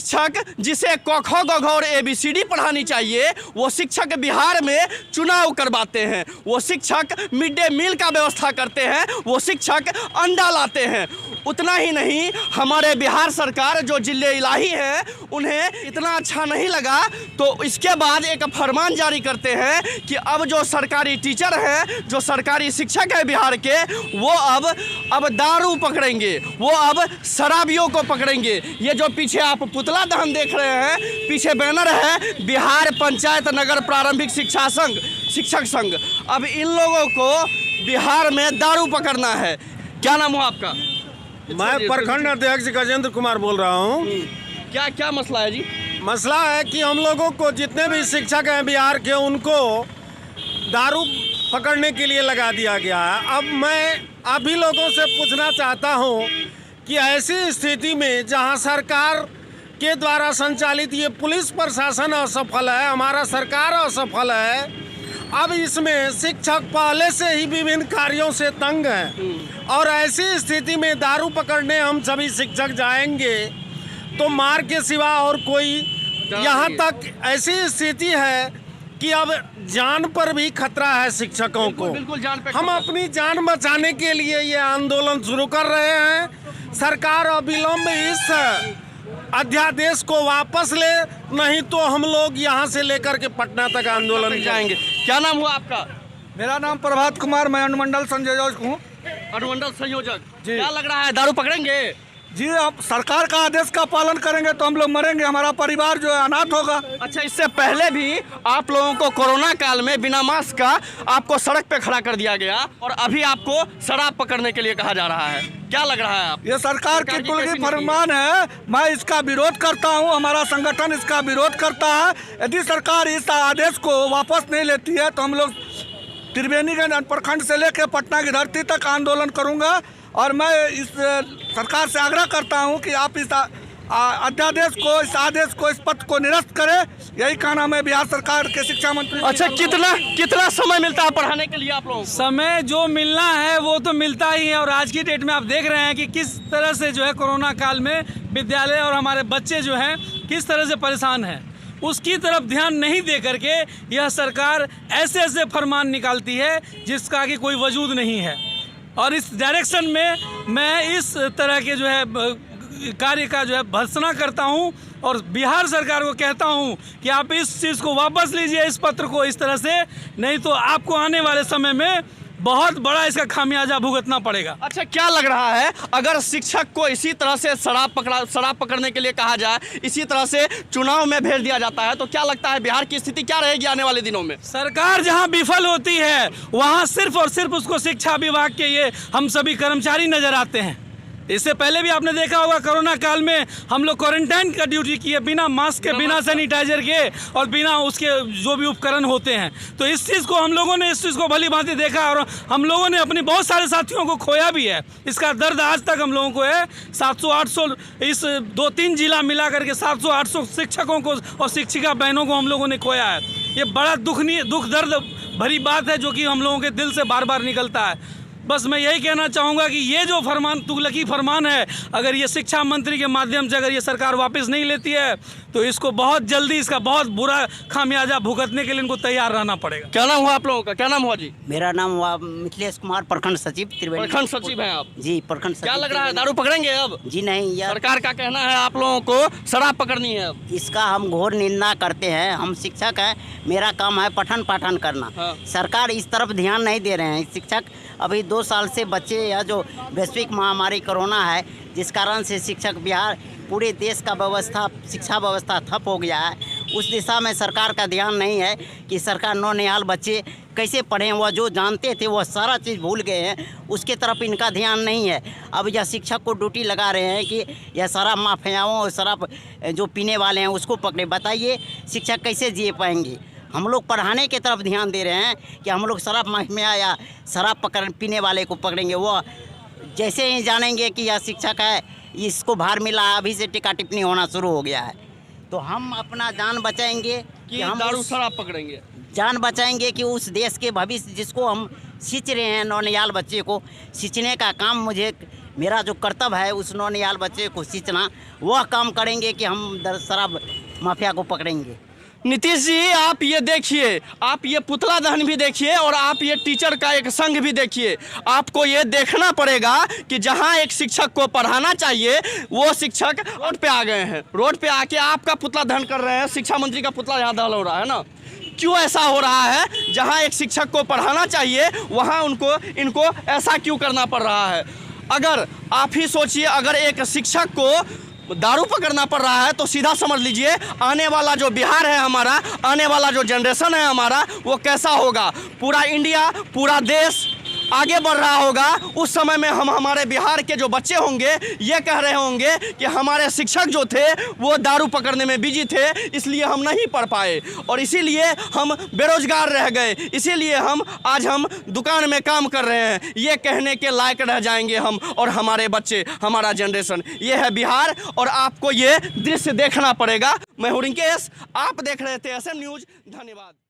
शिक्षक जिसे क ख ग घ और ABCD पढ़ानी चाहिए वो शिक्षक बिहार में चुनाव करवाते हैं। वो शिक्षक मिड डे मील का व्यवस्था करते हैं, वो शिक्षक अंडा लाते हैं। उतना ही नहीं, हमारे बिहार सरकार जो जिले इलाही है उन्हें इतना अच्छा नहीं लगा तो इसके बाद एक फरमान जारी करते हैं कि अब जो सरकारी टीचर हैं, जो सरकारी शिक्षक है बिहार के, वो अब दारू पकड़ेंगे, वो अब शराबियों को पकड़ेंगे। ये जो पीछे आप पुतला दहन देख रहे हैं, पीछे बैनर है बिहार पंचायत नगर प्रारंभिक शिक्षक संघ। अब इन लोगों को बिहार में दारू पकड़ना है। क्या नाम हो आपका? मैं प्रखंड अध्यक्ष गजेंद्र कुमार बोल रहा हूँ। क्या मसला है जी? मसला है कि हम लोगों को जितने भी शिक्षक हैं बिहार के, उनको दारू पकड़ने के लिए लगा दिया गया है। अब मैं आप ही लोगों से पूछना चाहता हूँ कि ऐसी स्थिति में जहाँ सरकार के द्वारा संचालित ये पुलिस प्रशासन असफल है, हमारा सरकार असफल है, अब इसमें शिक्षक पहले से ही विभिन्न कार्यों से तंग हैं और ऐसी स्थिति में दारू पकड़ने हम सभी शिक्षक जाएंगे तो मार के सिवा और कोई, यहाँ तक ऐसी स्थिति है कि अब जान पर भी खतरा है शिक्षकों को। बिल्कुल जान पे हम अपनी जान बचाने के लिए ये आंदोलन शुरू कर रहे हैं। सरकार अविलंब इस अध्यादेश को वापस ले, नहीं तो हम लोग यहाँ से लेकर के पटना तक आंदोलन जाएंगे। क्या नाम हुआ आपका? मेरा नाम प्रभात कुमार, मैं अनुमंडल संयोजक हूँ। अनुमंडल संयोजक जी। क्या लग रहा है, दारू पकड़ेंगे? जी, आप सरकार का आदेश का पालन करेंगे तो हम लोग मरेंगे, हमारा परिवार जो है अनाथ होगा। अच्छा, इससे पहले भी आप लोगों को कोरोना काल में बिना मास्क का आपको सड़क पे खड़ा कर दिया गया और अभी आपको शराब पकड़ने के लिए कहा जा रहा है। क्या लग रहा है आप? ये सरकार की कुल की फरमान है, मैं इसका विरोध करता हूँ, हमारा संगठन इसका विरोध करता है। यदि सरकार इस आदेश को वापस नहीं लेती है तो हम लोग त्रिवेणीगंज प्रखंड से लेकर पटना की धरती तक आंदोलन करूँगा। और मैं इस सरकार से आग्रह करता हूं कि आप इस अध्यादेश को, इस आदेश को, इस पत्र को निरस्त करें। यही कहना मैं बिहार सरकार के शिक्षा मंत्री। अच्छा, कितना समय मिलता है पढ़ाने के लिए आप लोगों को? समय जो मिलना है वो तो मिलता ही है और आज की डेट में आप देख रहे हैं कि किस तरह से जो है कोरोना काल में विद्यालय और हमारे बच्चे जो हैं किस तरह से परेशान हैं। उसकी तरफ ध्यान नहीं दे करके यह सरकार ऐसे ऐसे फरमान निकालती है जिसका कि कोई वजूद नहीं है। और इस डायरेक्शन में मैं इस तरह के जो है कार्य का जो है भर्त्सना करता हूं और बिहार सरकार को कहता हूं कि आप इस चीज़ को वापस लीजिए, इस पत्र को इस तरह से, नहीं तो आपको आने वाले समय में बहुत बड़ा इसका खामियाजा भुगतना पड़ेगा। अच्छा, क्या लग रहा है अगर शिक्षक को इसी तरह से शराब पकड़ने के लिए कहा जाए, इसी तरह से चुनाव में भेज दिया जाता है, तो क्या लगता है बिहार की स्थिति क्या रहेगी आने वाले दिनों में? सरकार जहां विफल होती है वहां सिर्फ और सिर्फ उसको शिक्षा विभाग के ये हम सभी कर्मचारी नजर आते हैं। इससे पहले भी आपने देखा होगा कोरोना काल में हम लोग क्वारंटाइन का ड्यूटी किए, बिना मास्क के, बिना सैनिटाइजर के और बिना उसके जो भी उपकरण होते हैं। तो इस चीज़ को हम लोगों ने, इस चीज़ को भली भांति देखा और हम लोगों ने अपने बहुत सारे साथियों को खोया भी है। इसका दर्द आज तक हम लोगों को है। 700-800 इस 2-3 जिला मिला करके 700-800 शिक्षकों को और शिक्षिका बहनों को हम लोगों ने खोया है। ये बड़ा दुख दर्द भरी बात है जो कि हम लोगों के दिल से बार बार निकलता है। बस मैं यही कहना चाहूँगा कि ये जो फरमान, तुगलकी फरमान है, अगर ये शिक्षा मंत्री के माध्यम से अगर ये सरकार वापस नहीं लेती है तो इसको बहुत जल्दी, इसका बहुत बुरा खामियाजा भुगतने के लिए इनको तैयार रहना पड़ेगा। क्या नाम हुआ आप लोगों का? क्या नाम हुआ जी? मेरा नाम हुआ मिथिलेश कुमार, प्रखंड सचिव त्रिवेणी। प्रखंड सचिव हैं आप? जी, प्रखंड सचिव। क्या लग रहा है, दारू पकड़ेंगे अब? जी नहीं, यार सरकार का कहना है आप लोगों को शराब पकड़नी है अब। इसका हम घोर निंदा करते हैं। हम शिक्षक हैं, मेरा काम है पठन पाठन करना। हाँ। सरकार इस तरफ ध्यान नहीं दे रहे हैं। शिक्षक अभी 2 साल से बच्चे, या जो वैश्विक महामारी कोरोना है जिस कारण से शिक्षक बिहार, पूरे देश का व्यवस्था, शिक्षा व्यवस्था ठप हो गया है। उस दिशा में सरकार का ध्यान नहीं है कि सरकार नौनिहाल बच्चे कैसे पढ़ें। वह जो जानते थे वह सारा चीज़ भूल गए हैं, उसके तरफ इनका ध्यान नहीं है। अब यह शिक्षक को ड्यूटी लगा रहे हैं कि यह शराब माफियाओं और शराब जो पीने वाले हैं उसको पकड़े। बताइए शिक्षक कैसे जिए पाएंगे? हम लोग पढ़ाने की तरफ ध्यान दे रहे हैं कि हम लोग शराब माफिया या शराब पीने वाले को पकड़ेंगे। वो जैसे ही जानेंगे कि यह शिक्षक है, इसको भार मिला, अभी से टिक्का टिप्पणी होना शुरू हो गया है, तो हम अपना जान बचाएंगे कि हम दारू शराब पकड़ेंगे, जान बचाएंगे कि उस देश के भविष्य जिसको हम सींच रहे हैं, नौनिहाल बच्चे को सींचने का काम मुझे मेरा जो कर्तव्य है उस नौनिहाल बच्चे को सींचना, वह काम करेंगे कि हम शराब माफिया को पकड़ेंगे। नीतीश जी, आप ये देखिए, आप ये पुतला दहन भी देखिए और आप ये टीचर का एक संघ भी देखिए। आपको ये देखना पड़ेगा कि जहां एक शिक्षक को पढ़ाना चाहिए वो शिक्षक रोड पे आ गए हैं। रोड पे आके आपका पुतला दहन कर रहे हैं। शिक्षा मंत्री का पुतला यहाँ दहन हो रहा है ना। क्यों ऐसा हो रहा है? जहां एक शिक्षक को पढ़ाना चाहिए वहां इनको ऐसा क्यों करना पड़ रहा है? अगर आप ही सोचिए, अगर एक शिक्षक को दारू पकड़ना पड़ रहा है तो सीधा समझ लीजिए आने वाला जो बिहार है हमारा, आने वाला जो जनरेशन है हमारा, वो कैसा होगा। पूरा इंडिया, पूरा देश आगे बढ़ रहा होगा। उस समय में हम हमारे बिहार के जो बच्चे होंगे ये कह रहे होंगे कि हमारे शिक्षक जो थे वो दारू पकड़ने में बिजी थे, इसलिए हम नहीं पढ़ पाए और इसीलिए हम बेरोजगार रह गए, इसीलिए आज हम दुकान में काम कर रहे हैं। ये कहने के लायक रह जाएंगे हम और हमारे बच्चे, हमारा जनरेशन। ये है बिहार और आपको ये दृश्य देखना पड़ेगा। मैं हूं रिंकेश, आप देख रहे थे SM न्यूज़। धन्यवाद।